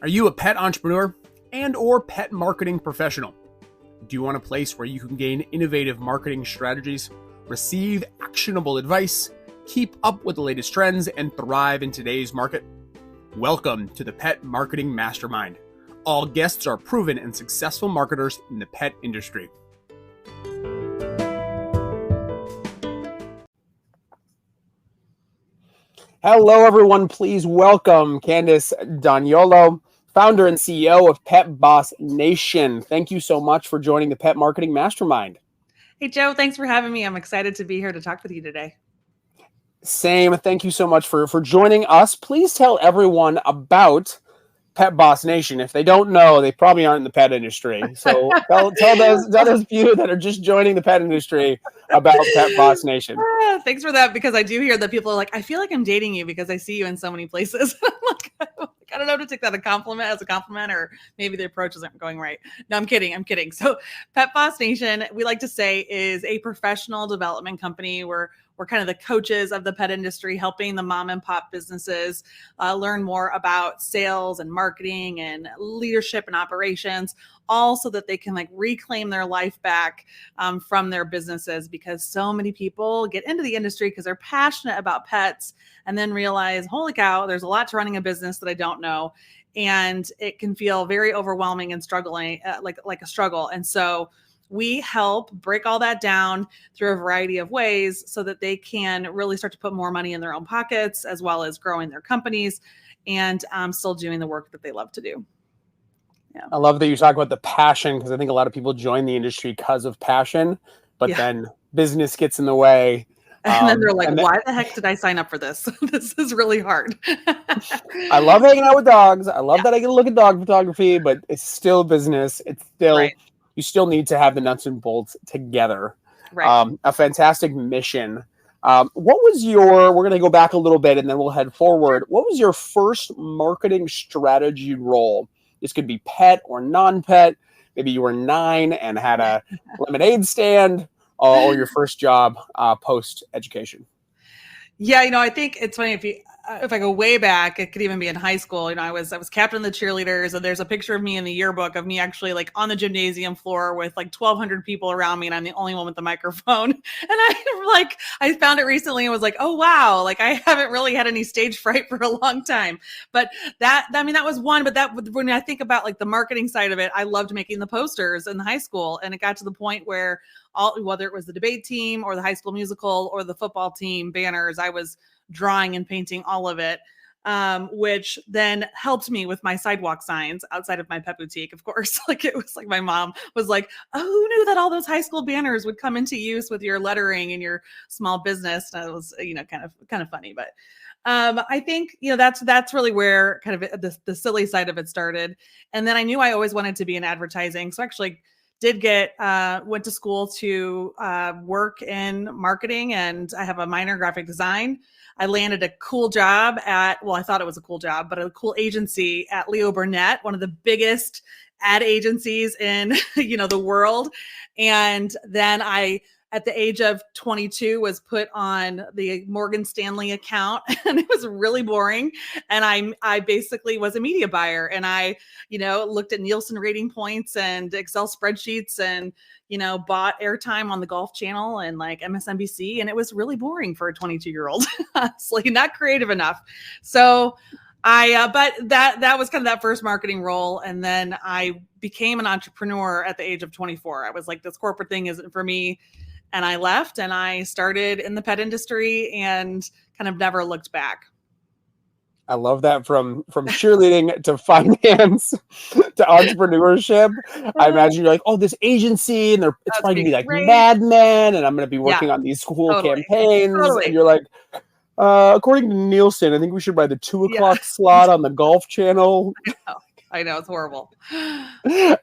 Are you a pet entrepreneur and or pet marketing professional? Do you want a place where you can gain innovative marketing strategies, receive actionable advice, keep up with the latest trends, and thrive in today's market? Welcome to the Pet Marketing Mastermind. All guests are proven and successful marketers in the pet industry. Hello, everyone. Please welcome Candace D'Agnolo, founder and CEO of Pet Boss Nation. Thank you so much for joining the Pet Marketing Mastermind. Hey, Joe, thanks for having me. I'm excited to be here to talk with you today. Same. Thank you so much for joining us. Please tell everyone about Pet Boss Nation. If they don't know, they probably aren't in the pet industry. So tell those few that are just joining the pet industry about Pet Boss Nation. Thanks for that, because I do hear that people are like, I feel like I'm dating you because I see you in so many places. I'm like, I don't know to take that as a compliment, or maybe the approach isn't going right. No, I'm kidding. So Pet Boss Nation, we like to say, is a professional development company. We're kind of the coaches of the pet industry, helping the mom and pop businesses learn more about sales and marketing and leadership and operations, all so that they can reclaim their life back from their businesses, because so many people get into the industry because they're passionate about pets and then realize, holy cow, there's a lot to running a business that I don't know. And it can feel very overwhelming and struggling, like a struggle. And so we help break all that down through a variety of ways so that they can really start to put more money in their own pockets, as well as growing their companies and still doing the work that they love to do. Yeah. I love that you talk about the passion, because I think a lot of people join the industry because of passion, but then business gets in the way. And then they're like, why the heck did I sign up for this? This is really hard. I love hanging out with dogs. I love that I get to look at dog photography, but it's still business. It's still, you still need to have the nuts and bolts together. Right. A fantastic mission. What was we're going to go back a little bit and then we'll head forward. What was your first marketing strategy role? This could be pet or non-pet. Maybe you were 9 and had a lemonade stand, or your first job post-education. Yeah, I think it's funny, if I go way back, it could even be in high school. I was captain of the cheerleaders, and there's a picture of me in the yearbook of me actually on the gymnasium floor with 1,200 people around me, and I'm the only one with the microphone. And I found it recently and was like, oh wow, I haven't really had any stage fright for a long time. But that was one. But when I think about the marketing side of it, I loved making the posters in high school, and it got to the point where whether it was the debate team or the High School Musical or the football team banners, I was drawing and painting all of it, which then helped me with my sidewalk signs outside of my pet boutique, of course. It was my mom was like, oh, who knew that all those high school banners would come into use with your lettering in your small business? And it was, kind of funny. But I think, that's really where kind of the silly side of it started. And then I knew I always wanted to be in advertising. So actually went to school to work in marketing, and I have a minor in graphic design. I landed a cool job I thought it was a cool job, but a cool agency at Leo Burnett, one of the biggest ad agencies in, the world. And then at the age of 22, was put on the Morgan Stanley account, and it was really boring. And I basically was a media buyer, and I, looked at Nielsen rating points and Excel spreadsheets, and, bought airtime on the Golf Channel and MSNBC. And it was really boring for a 22-year-old, honestly, not creative enough. So but that was kind of that first marketing role. And then I became an entrepreneur at the age of 24. I was like, this corporate thing isn't for me. And I left and I started in the pet industry and kind of never looked back. I love that, from cheerleading to finance to entrepreneurship. I imagine you're like, oh, this agency, and it's probably going to be like Mad Men, and I'm going to be working on these cool campaigns. And you're like, according to Nielsen, I think we should buy the 2:00 slot on the Golf Channel. I know, it's horrible.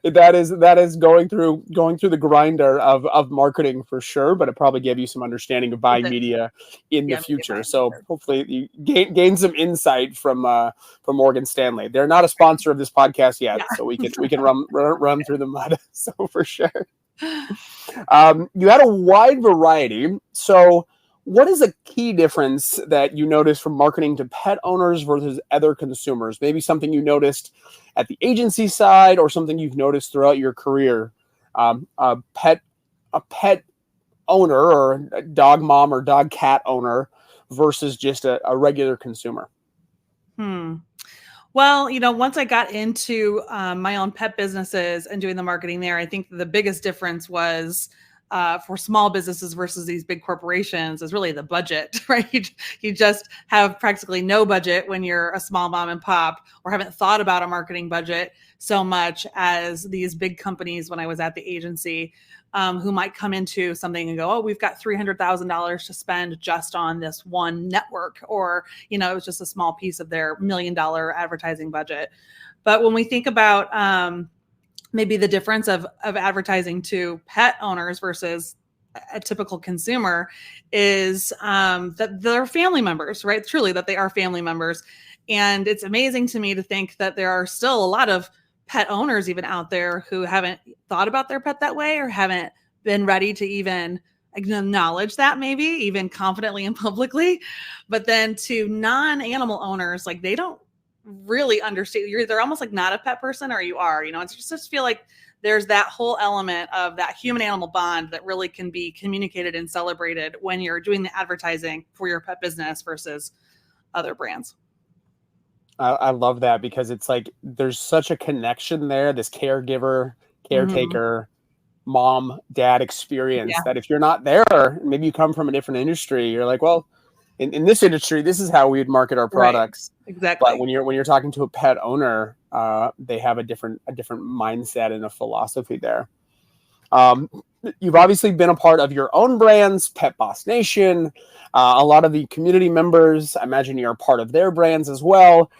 That is going through the grinder of marketing for sure, but it probably gave you some understanding of buying media in the future. So hopefully you gain some insight from Morgan Stanley. They're not a sponsor of this podcast yet, so we can run through the mud. So for sure, you had a wide variety. So What is a key difference that you notice from marketing to pet owners versus other consumers? Maybe something you noticed at the agency side or something you've noticed throughout your career. A pet owner or a dog mom or dog cat owner versus just a regular consumer. Well, once I got into my own pet businesses and doing the marketing there, I think the biggest difference was for small businesses versus these big corporations is really the budget, right? You just have practically no budget when you're a small mom and pop or haven't thought about a marketing budget so much as these big companies when I was at the agency. Who might come into something and go, oh, we've got $300,000 to spend just on this one network, or, it was just a small piece of their $1 million advertising budget. But when we think about maybe the difference of advertising to pet owners versus a typical consumer is that they're family members, right? Truly that they are family members. And it's amazing to me to think that there are still a lot of pet owners even out there who haven't thought about their pet that way or haven't been ready to even acknowledge that, maybe even confidently and publicly. But then to non-animal owners, like they don't really understand. You're either almost like not a pet person or you are, it's just feel like there's that whole element of that human animal bond that really can be communicated and celebrated when you're doing the advertising for your pet business versus other brands. I love that because it's like there's such a connection there, this caregiver, caretaker, mom, dad experience that if you're not there, maybe you come from a different industry, you're like, well, in this industry, this is how we would market our products. Right. Exactly. But when you're talking to a pet owner, they have a different mindset and a philosophy there. You've obviously been a part of your own brands, Pet Boss Nation. A lot of the community members, I imagine you're a part of their brands as well.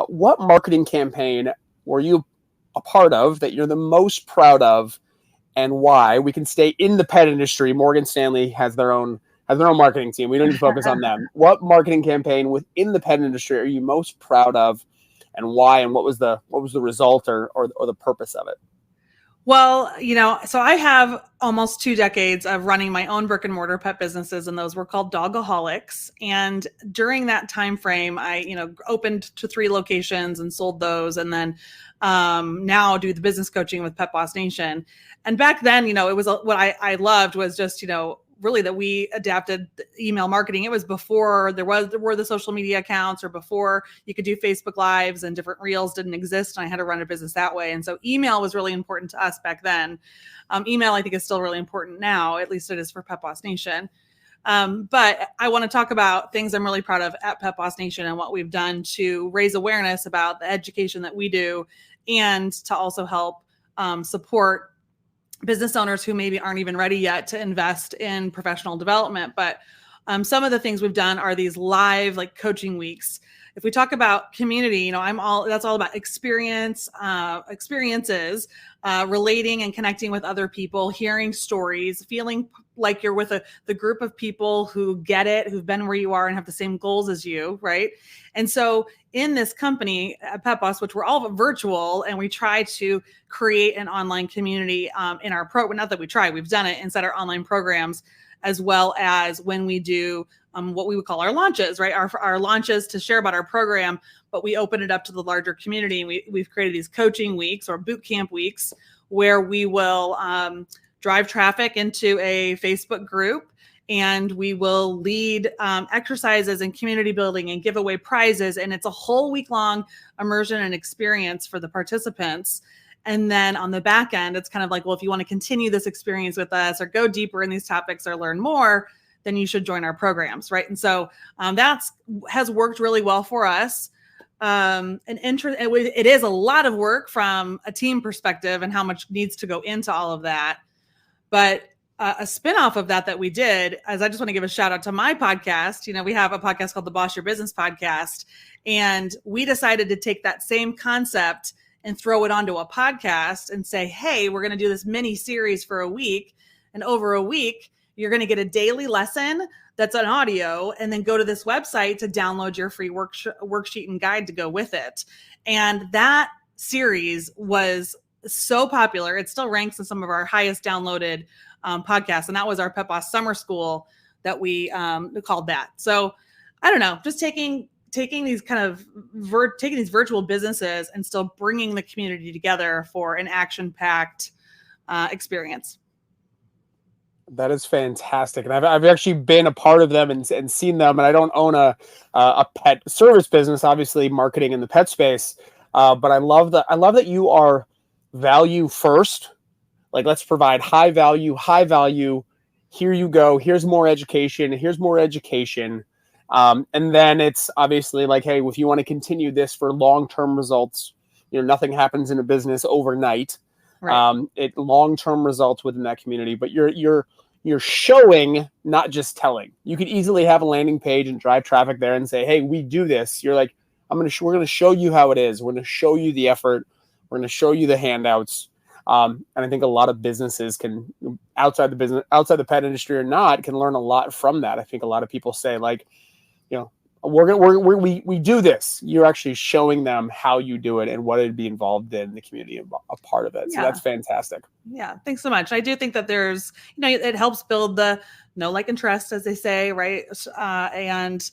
What marketing campaign were you a part of that you're the most proud of, and why? We can stay in the pet industry. Morgan Stanley has their own marketing team. We don't need to focus on them. What marketing campaign within the pet industry are you most proud of, and why? And what was the result or the purpose of it? Well, so I have almost 2 decades of running my own brick and mortar pet businesses, and those were called Dogaholics. And during that time frame, I, opened to 3 locations and sold those, and then now do the business coaching with Pet Boss Nation. And back then, it was what I loved was just, really that we adapted email marketing. It was before there were the social media accounts, or before you could do Facebook Lives and different reels didn't exist. And I had to run a business that way. And so email was really important to us back then. Email, I think, is still really important now, at least it is for Pet Boss Nation. But I want to talk about things I'm really proud of at Pet Boss Nation and what we've done to raise awareness about the education that we do, and to also help support business owners who maybe aren't even ready yet to invest in professional development. But some of the things we've done are these live coaching weeks. If we talk about community, that's all about experiences, relating and connecting with other people, hearing stories, feeling like you're with the group of people who get it, who've been where you are and have the same goals as you, right? And so in this company, Pet Boss, which we're all virtual, and we try to create an online community in our program. Not that we try, we've done it inside our online programs, as well as when we do what we would call our launches, right? Our launches to share about our program, but we open it up to the larger community. And we've created these coaching weeks or boot camp weeks where we will drive traffic into a Facebook group, and we will lead exercises and community building and give away prizes. And it's a whole week-long immersion and experience for the participants. And then on the back end, it's kind of like, well, if you want to continue this experience with us or go deeper in these topics or learn more, then you should join our programs, right? And so has worked really well for us. It is a lot of work from a team perspective and how much needs to go into all of that. But a spinoff of that we did, as I just want to give a shout out to my podcast. We have a podcast called the Boss Your Business Podcast, and we decided to take that same concept and throw it onto a podcast and say, hey, we're going to do this mini series for a week. And over a week, you're going to get a daily lesson that's an audio, and then go to this website to download your free worksheet and guide to go with it. And that series was so popular. It still ranks in some of our highest downloaded podcasts. And that was our Pet Boss Summer School that we called that. So I don't know, just taking these kind of taking these virtual businesses and still bringing the community together for an action-packed experience. That is fantastic, and I've actually been a part of them and seen them. And I don't own a pet service business, obviously marketing in the pet space, but I love that you are value first. Like, let's provide high value. Here you go. Here's more education. And then it's obviously like, hey, if you want to continue this for long-term results, nothing happens in a business overnight. Right. It long-term results within that community, but you're showing, not just telling. You could easily have a landing page and drive traffic there and say, hey, we do this. You're like, we're going to show you how it is. We're going to show you the effort. We're going to show you the handouts. And I think a lot of businesses can, outside the pet industry or not, can learn a lot from that. I think a lot of people say, like, we do this. You're actually showing them how you do it and what it'd be involved in the community, a part of it. So that's fantastic. Yeah. Thanks so much. I do think that there's, it helps build the know, like, and trust, as they say, right? And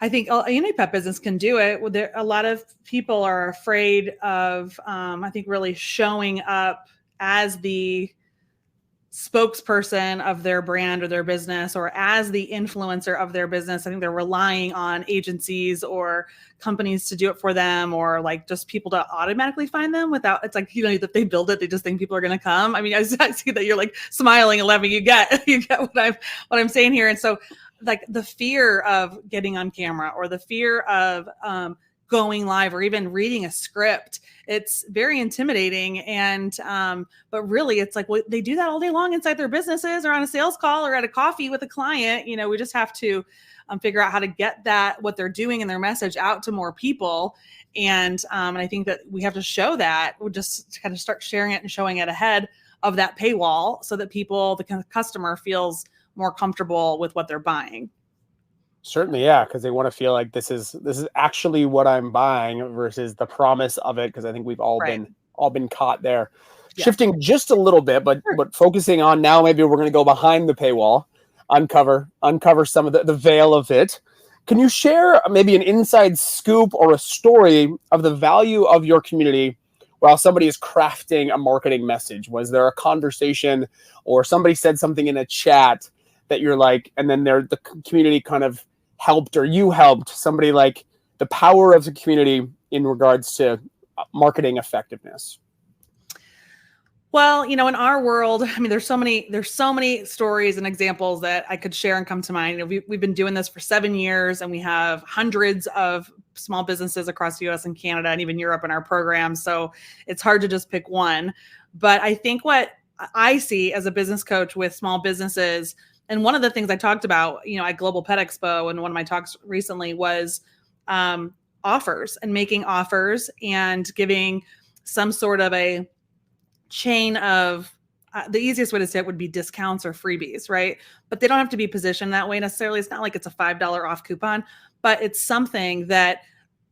I think any pet business can do it. A lot of people are afraid of, I think, really showing up as the spokesperson of their brand or their business, or as the influencer of their business. I think they're relying on agencies or companies to do it for them, or like just people to automatically find them without, it's like, that they build it, they just think people are going to come. I mean, I see that you're like smiling and laughing. You get what I'm saying here. And so, like, the fear of getting on camera, or the fear of going live, or even reading a script, it's very intimidating. And but really, it's like, they do that all day long inside their businesses, or on a sales call, or at a coffee with a client. We just have to figure out how to get what they're doing and their message out to more people. And I think that we have to show that. We'll just kind of start sharing it and showing it ahead of that paywall, so that the customer feels more comfortable with what they're buying. Certainly, yeah, because they want to feel like this is actually what I'm buying versus the promise of it. Because I think we've all been caught there. Yeah. Shifting just a little bit, but focusing on now, maybe we're going to go behind the paywall, uncover some of the veil of it. Can you share maybe an inside scoop or a story of the value of your community while somebody is crafting a marketing message? Was there a conversation, or somebody said something in a chat that you're like, and then the community kind of helped, or you helped somebody, like the power of the community in regards to marketing effectiveness? Well, in our world, I mean, there's so many stories and examples that I could share and come to mind. We've been doing this for 7 years, and we have hundreds of small businesses across the US and Canada and even Europe in our program. So it's hard to just pick one. But I think what I see as a business coach with small businesses, and one of the things I talked about, at Global Pet Expo, and one of my talks recently, was offers, and making offers and giving some sort of a chain of, the easiest way to say it would be discounts or freebies, right? But they don't have to be positioned that way necessarily. It's not like it's a $5 off coupon, but it's something that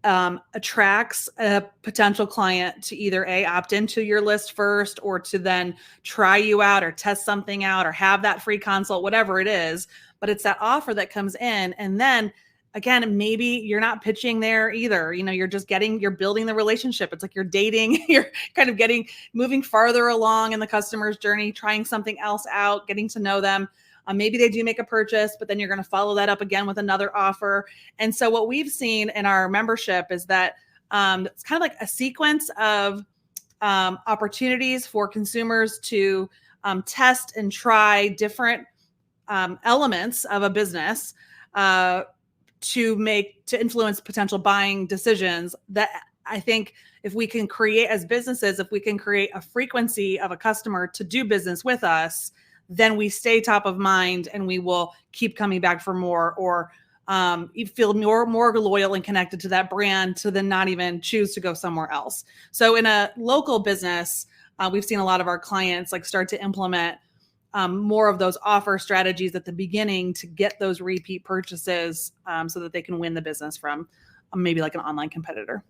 attracts a potential client to either opt into your list first, or to then try you out, or test something out, or have that free consult, whatever it is. But it's that offer that comes in. And then again, maybe you're not pitching there either. You're building the relationship. It's like you're dating, you're kind of moving farther along in the customer's journey, trying something else out, getting to know them. Maybe they do make a purchase, but then you're going to follow that up again with another offer. And so what we've seen in our membership is that it's kind of like a sequence of opportunities for consumers to test and try different elements of a business to influence potential buying decisions. That I think if we can create, as businesses, if we can create a frequency of a customer to do business with us, then we stay top of mind, and we will keep coming back for more, or you feel more loyal and connected to that brand, to then not even choose to go somewhere else. So in a local business, we've seen a lot of our clients start to implement more of those offer strategies at the beginning to get those repeat purchases, so that they can win the business from maybe like an online competitor.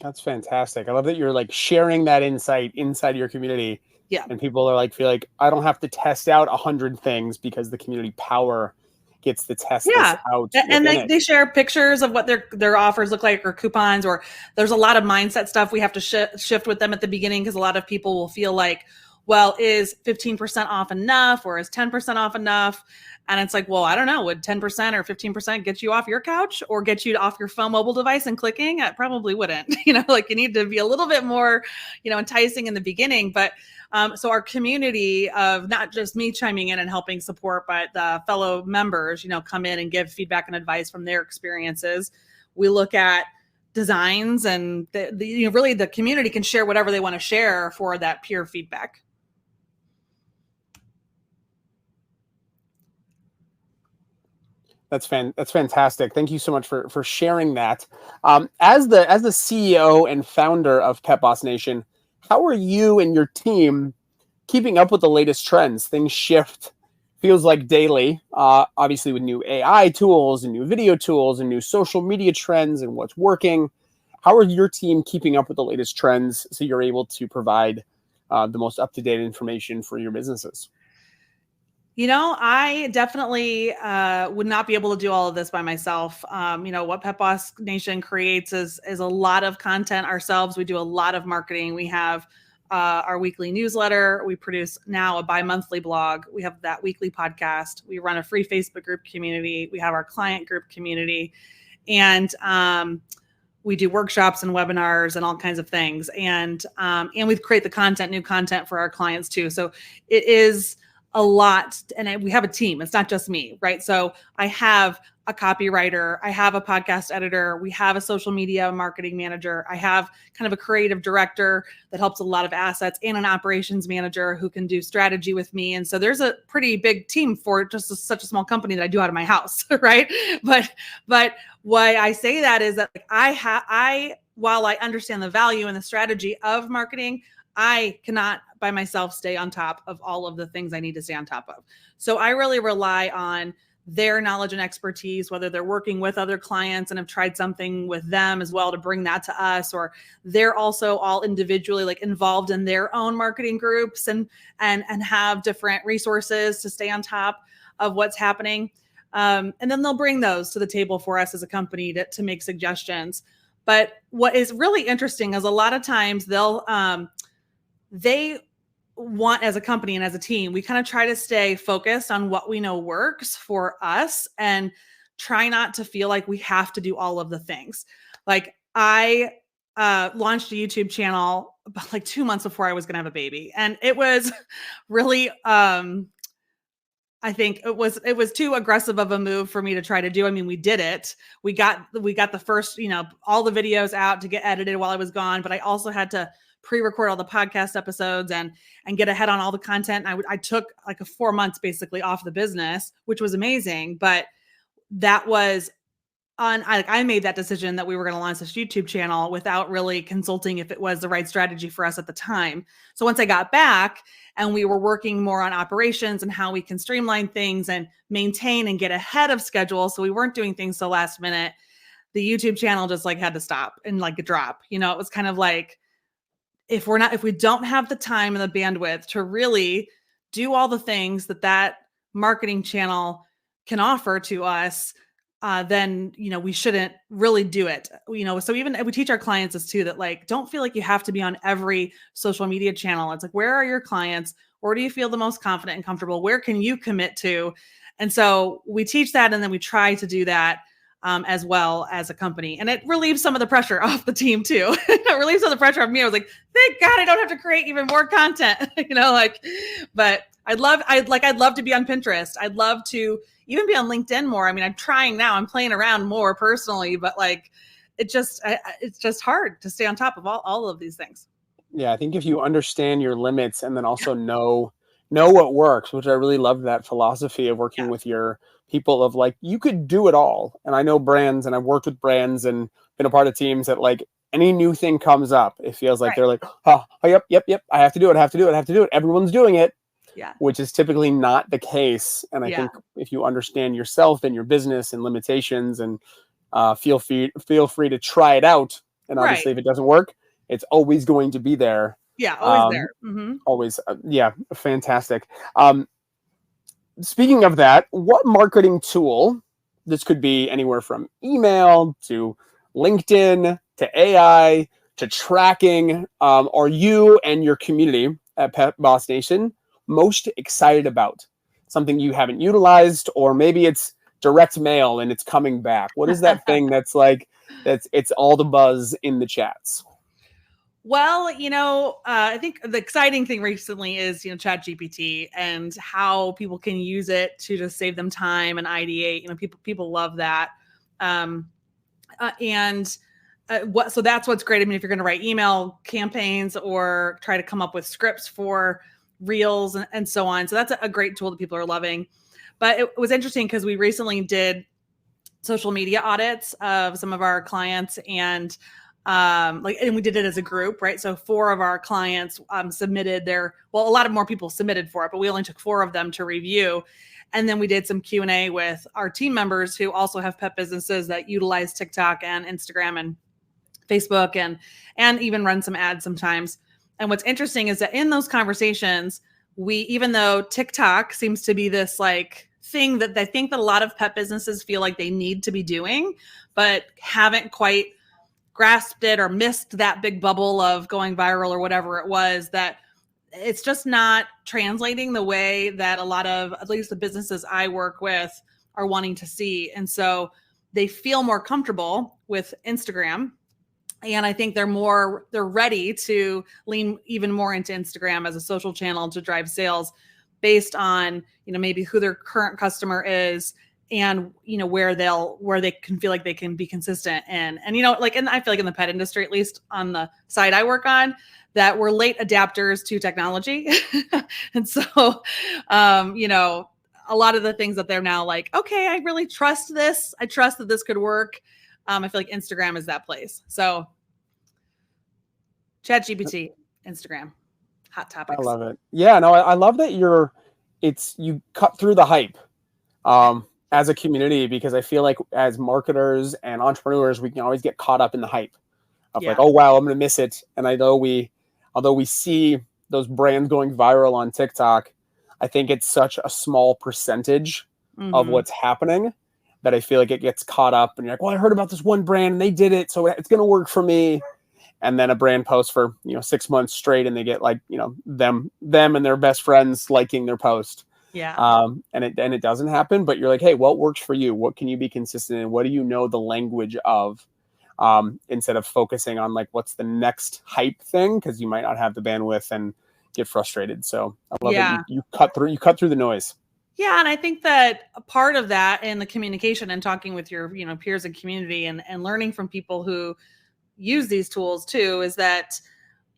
That's fantastic. I love that you're sharing that insight inside your community, Yeah. And people are like, feel like I don't have to test out 100 things because the community power gets to test this out. And they share pictures of what their offers look like, or coupons, or there's a lot of mindset stuff we have to shift with them at the beginning, because a lot of people will feel like, well, is 15% off enough, or is 10% off enough? And it's like, well, I don't know. Would 10% or 15% get you off your couch or get you off your phone mobile device and clicking? It probably wouldn't. Like, you need to be a little bit more, enticing in the beginning. But so our community of not just me chiming in and helping support, but the fellow members, come in and give feedback and advice from their experiences. We look at designs, and really the community can share whatever they want to share for that peer feedback. That's fantastic. Thank you so much for sharing that. As the CEO and founder of Pet Boss Nation, how are you and your team keeping up with the latest trends? Things shift, feels like daily, obviously with new AI tools and new video tools and new social media trends and what's working. How are your team keeping up with the latest trends so you're able to provide the most up-to-date information for your businesses? I definitely would not be able to do all of this by myself. What Pet Boss Nation creates is a lot of content ourselves. We do a lot of marketing. We have our weekly newsletter. We produce now a bi-monthly blog. We have that weekly podcast. We run a free Facebook group community. We have our client group community. And we do workshops and webinars and all kinds of things. And we create the new content for our clients too. So it is a lot. And we have a team. It's not just me, right? So I have a copywriter. I have a podcast editor. We have a social media marketing manager. I have kind of a creative director that helps a lot of assets, and an operations manager who can do strategy with me. And so there's a pretty big team for just such a small company that I do out of my house, right? But why I say that is that while I understand the value and the strategy of marketing, I cannot by myself stay on top of all of the things I need to stay on top of. So I really rely on their knowledge and expertise, whether they're working with other clients and have tried something with them as well to bring that to us, or they're also all individually like involved in their own marketing groups and have different resources to stay on top of what's happening. And then they'll bring those to the table for us as a company to make suggestions. But what is really interesting is a lot of times they want, as a company and as a team, we kind of try to stay focused on what we know works for us and try not to feel like we have to do all of the things. Like I launched a YouTube channel about like 2 months before I was going to have a baby. And it was really, I think it was too aggressive of a move for me to try to do. I mean, we did it. We got the first, all the videos out to get edited while I was gone, but I also had to pre-record all the podcast episodes and get ahead on all the content. And I took like 4 months basically off the business, which was amazing. But that was I made that decision that we were going to launch this YouTube channel without really consulting if it was the right strategy for us at the time. So once I got back and we were working more on operations and how we can streamline things and maintain and get ahead of schedule, so we weren't doing things so last minute, the YouTube channel just like had to stop and like drop. It was kind of like, if we don't have the time and the bandwidth to really do all the things that marketing channel can offer to us, then, we shouldn't really do it. So even we teach our clients this too, that like, don't feel like you have to be on every social media channel. It's like, where are your clients? Where do you feel the most confident and comfortable? Where can you commit to? And so we teach that. And then we try to do that as well as a company. And it relieves some of the pressure off the team too. It relieves some of the pressure off me. I was like, thank God I don't have to create even more content, but I'd love to be on Pinterest. I'd love to even be on LinkedIn more. I mean, I'm trying now, I'm playing around more personally, but like, it's just hard to stay on top of all of these things. Yeah. I think if you understand your limits and then also know what works, which I really love that philosophy of working with your people of like, you could do it all. And I know brands and I've worked with brands and been a part of teams that like any new thing comes up, it feels like they're like, oh, yep. I have to do it. Everyone's doing it. Yeah. Which is typically not the case. And I think if you understand yourself and your business and limitations and feel free to try it out. And obviously if it doesn't work, it's always going to be there. Yeah, always there. Always. Yeah, fantastic. Speaking of that, what marketing tool, this could be anywhere from email to LinkedIn to AI to tracking, are you and your community at Pet Boss Nation most excited about? Something you haven't utilized, or maybe it's direct mail and it's coming back. What is that thing that's like, it's all the buzz in the chats? Well, I think the exciting thing recently is, ChatGPT and how people can use it to just save them time and ideate. People love that. So that's what's great. I mean, if you're going to write email campaigns or try to come up with scripts for reels and so on. So that's a great tool that people are loving. But it was interesting because we recently did social media audits of some of our clients, and we did it as a group, right? So 4 of our clients submitted a lot of more people submitted for it, but we only took 4 of them to review. And then we did some Q&A with our team members who also have pet businesses that utilize TikTok and Instagram and Facebook and even run some ads sometimes. And what's interesting is that in those conversations, even though TikTok seems to be this like thing that I think that a lot of pet businesses feel like they need to be doing, but haven't quite grasped it or missed that big bubble of going viral or whatever it was, that it's just not translating the way that a lot of, at least the businesses I work with, are wanting to see. And so they feel more comfortable with Instagram. And I think they're ready to lean even more into Instagram as a social channel to drive sales based on, maybe who their current customer is and, where they can feel like they can be consistent. And I feel like in the pet industry, at least on the side I work on, that we're late adapters to technology. And so, a lot of the things that they're now like, okay, I really trust this. I trust that this could work. I feel like Instagram is that place. So ChatGPT, Instagram, hot topics. I love it. Yeah, no, I love that you cut through the hype as a community, because I feel like as marketers and entrepreneurs, we can always get caught up in the hype of like, oh, wow, I'm going to miss it. And although we see those brands going viral on TikTok, I think it's such a small percentage of what's happening that I feel like it gets caught up, and you're like, well, I heard about this one brand and they did it, so it's going to work for me. And then a brand posts for 6 months straight, and they get like them and their best friends liking their post. Yeah. And it doesn't happen. But you're like, hey, what works for you? What can you be consistent in? What do you know the language of? Instead of focusing on like what's the next hype thing, because you might not have the bandwidth and get frustrated. So I love that you cut through the noise. Yeah, and I think that a part of that in the communication and talking with your peers and community and learning from people who use these tools too is that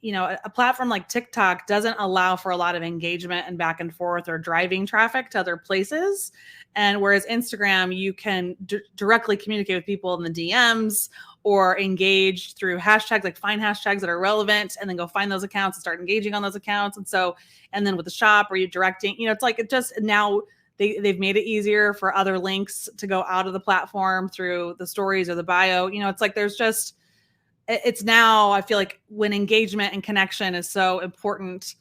a platform like TikTok doesn't allow for a lot of engagement and back and forth or driving traffic to other places. And whereas Instagram, you can directly communicate with people in the DMs or engage through hashtags, like find hashtags that are relevant and then go find those accounts and start engaging on those accounts. And then with the shop, are you directing, it's like it just now they've made it easier for other links to go out of the platform through the stories or the bio. It's like it's now, I feel like when engagement and connection is so important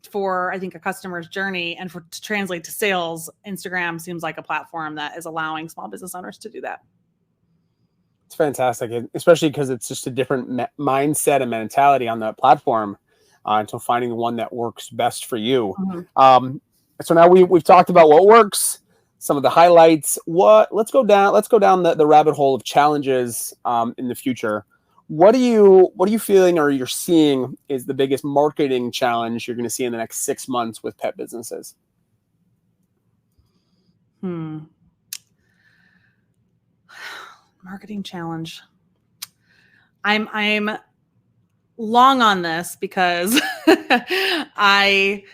for, I think, a customer's journey and to translate to sales, Instagram seems like a platform that is allowing small business owners to do that. It's fantastic, especially because it's just a different mindset and mentality on that platform until finding one that works best for you. So now we've talked about what works, some of the highlights. Let's go down the rabbit hole of challenges in the future. What are you feeling or you're seeing is the biggest marketing challenge you're going to see in the next 6 months with pet businesses? Marketing challenge. I'm long on this because I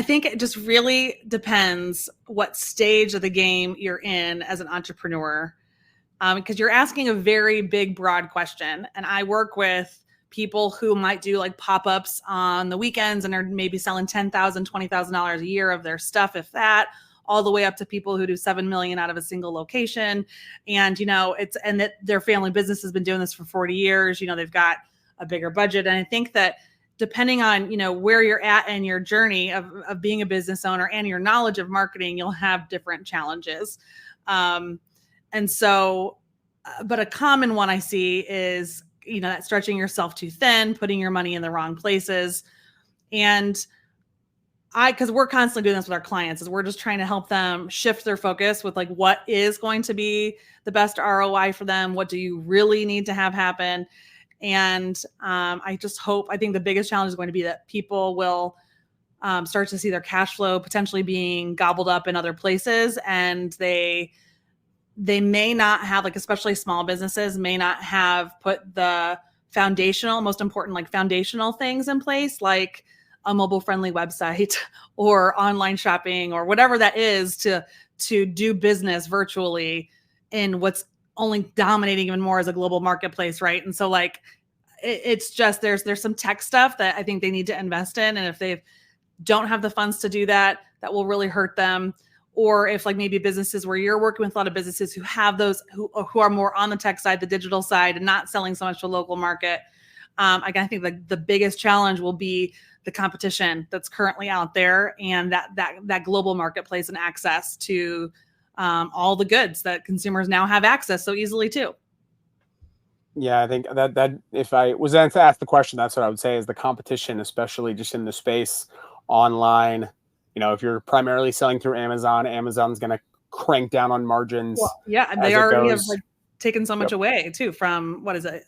think it just really depends what stage of the game you're in as an entrepreneur. Because you're asking a very big, broad question. And I work with people who might do like pop-ups on the weekends and are maybe selling $10,000, $20,000 a year of their stuff, if that, all the way up to people who do 7 million out of a single location. And, that their family business has been doing this for 40 years. They've got a bigger budget. And I think that depending on, where you're at in your journey of being a business owner and your knowledge of marketing, you'll have different challenges. And so, but a common one I see is, that stretching yourself too thin, putting your money in the wrong places. And because we're constantly doing this with our clients, is we're just trying to help them shift their focus with like, what is going to be the best ROI for them? What do you really need to have happen? And I think the biggest challenge is going to be that people will start to see their cash flow potentially being gobbled up in other places. And they may not have, like, especially small businesses may not have put the most important foundational things in place, like a mobile friendly website or online shopping or whatever that is to do business virtually in what's only dominating even more as a global marketplace. Right. And so it's just, there's some tech stuff that I think they need to invest in. And if they don't have the funds to do that, that will really hurt them. Or if maybe businesses where you're working with a lot of businesses who have those, who are more on the tech side, the digital side, and not selling so much to local market. I think the biggest challenge will be the competition that's currently out there, and that global marketplace and access to all the goods that consumers now have access so easily to. Yeah, I think that if I was to ask the question, that's what I would say is the competition, especially just in the space online. If you're primarily selling through Amazon, Amazon's going to crank down on margins. Well, yeah, and they already have taken so much away too from, what is it?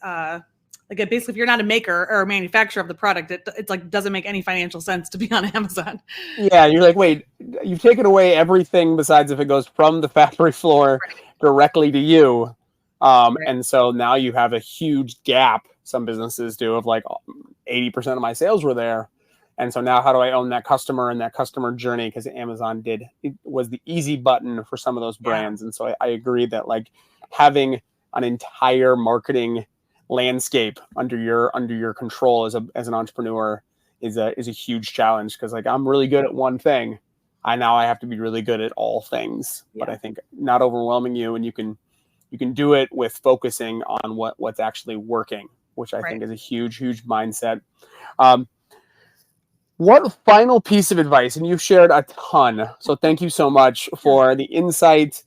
Basically, if you're not a maker or a manufacturer of the product, it's doesn't make any financial sense to be on Amazon. Yeah, you're like, wait, you've taken away everything besides if it goes from the factory floor directly to you. And so now you have a huge gap. Some businesses do of 80% of my sales were there. And so now how do I own that customer and that customer journey? Because Amazon it was the easy button for some of those brands. And so I agree that having an entire marketing landscape under your control as an entrepreneur is a huge challenge, because I'm really good at one thing. I have to be really good at all things. Yeah. But I think not overwhelming you, and you can do it with focusing on what's actually working, which I think is a huge mindset. What final piece of advice, and you've shared a ton, so thank you so much for the insight,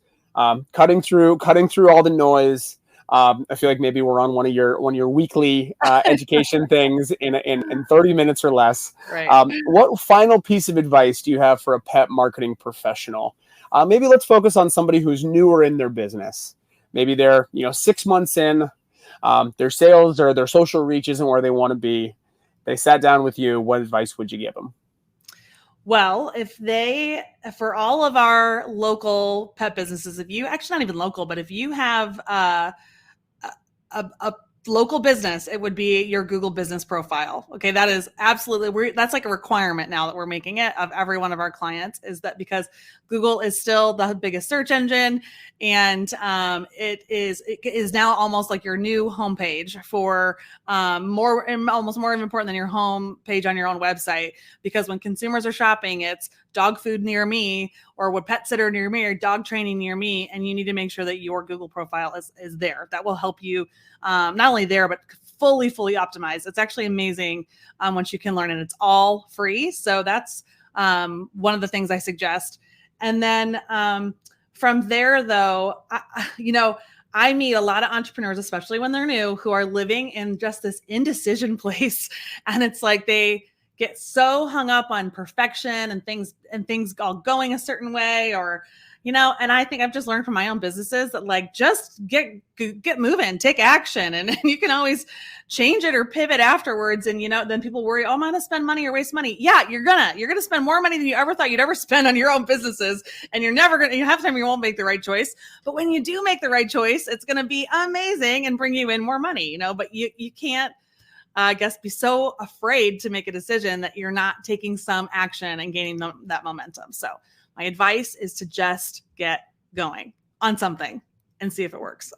cutting through all the noise. I feel like maybe we're on one of your weekly education things in 30 minutes or less. Right. What final piece of advice do you have for a pet marketing professional? Maybe let's focus on somebody who's newer in their business. Maybe they're 6 months in, their sales or their social reach isn't where they want to be. They sat down with you. What advice would you give them? Well, for all of our local pet businesses, if you actually not even local, but if you have a local business, it would be your Google business profile. Okay. That is absolutely, that's like a requirement now that we're making it of every one of our clients, is that because Google is still the biggest search engine, and it is now almost like your new homepage for almost more important than your home page on your own website. Because when consumers are shopping, it's dog food near me, or what pet sitter near me, or dog training near me, and you need to make sure that your Google profile is there. That will help you not only there, but fully optimized. It's actually amazing once you can learn, and it's all free. So that's one of the things I suggest. And then from there, though, I meet a lot of entrepreneurs, especially when they're new, who are living in just this indecision place. And it's like they get so hung up on perfection and things all going a certain way, or and I think I've just learned from my own businesses that just get moving, take action, and you can always change it or pivot afterwards. And then people worry, oh, I'm going to spend money or waste money. Yeah, you're gonna spend more money than you ever thought you'd ever spend on your own businesses, and you half the time you won't make the right choice. But when you do make the right choice, it's going to be amazing and bring you in more money. But you can't, I guess, be so afraid to make a decision that you're not taking some action and gaining that momentum. So my advice is to just get going on something and see if it works.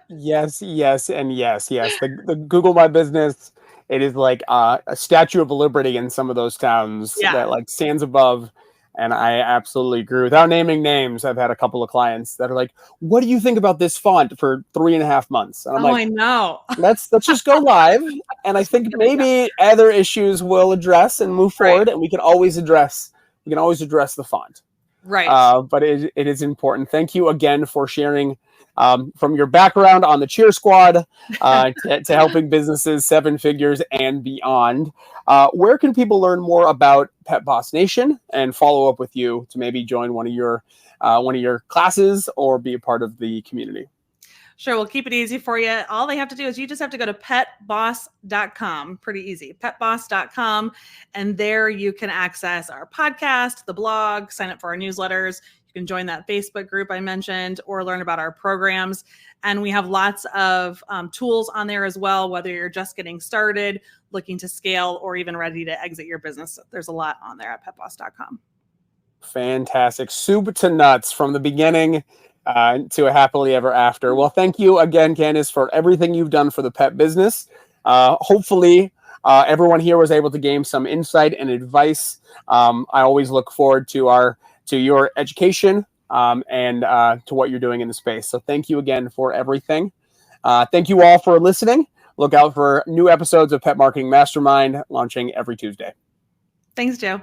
Yes, and yes. The Google My Business, it is like a Statue of Liberty in some of those towns that stands above And I absolutely agree. Without naming names, I've had a couple of clients that are like, what do you think about this font for 3.5 months? And I'm like, I know. let's just go live. And I think maybe other issues will address and move forward, and we can always address the font. Right. But it is important. Thank you again for sharing from your background on the Cheer Squad to helping businesses 7 figures and beyond. Where can people learn more about Pet Boss Nation and follow up with you to maybe join one of your classes or be a part of the community? Sure, we'll keep it easy for you. All they have to do is you just have to go to petboss.com. Pretty easy. Petboss.com. And there you can access our podcast, the blog, sign up for our newsletters. You can join that Facebook group I mentioned or learn about our programs. And we have lots of tools on there as well, whether you're just getting started, looking to scale, or even ready to exit your business. There's a lot on there at petboss.com. Fantastic. Soup to nuts from the beginning to a happily ever after. Well, thank you again, Candace, for everything you've done for the pet business. Hopefully, everyone here was able to gain some insight and advice. I always look forward to your education and to what you're doing in the space. So thank you again for everything. Thank you all for listening. Look out for new episodes of Pet Marketing Mastermind launching every Tuesday. Thanks, Joe.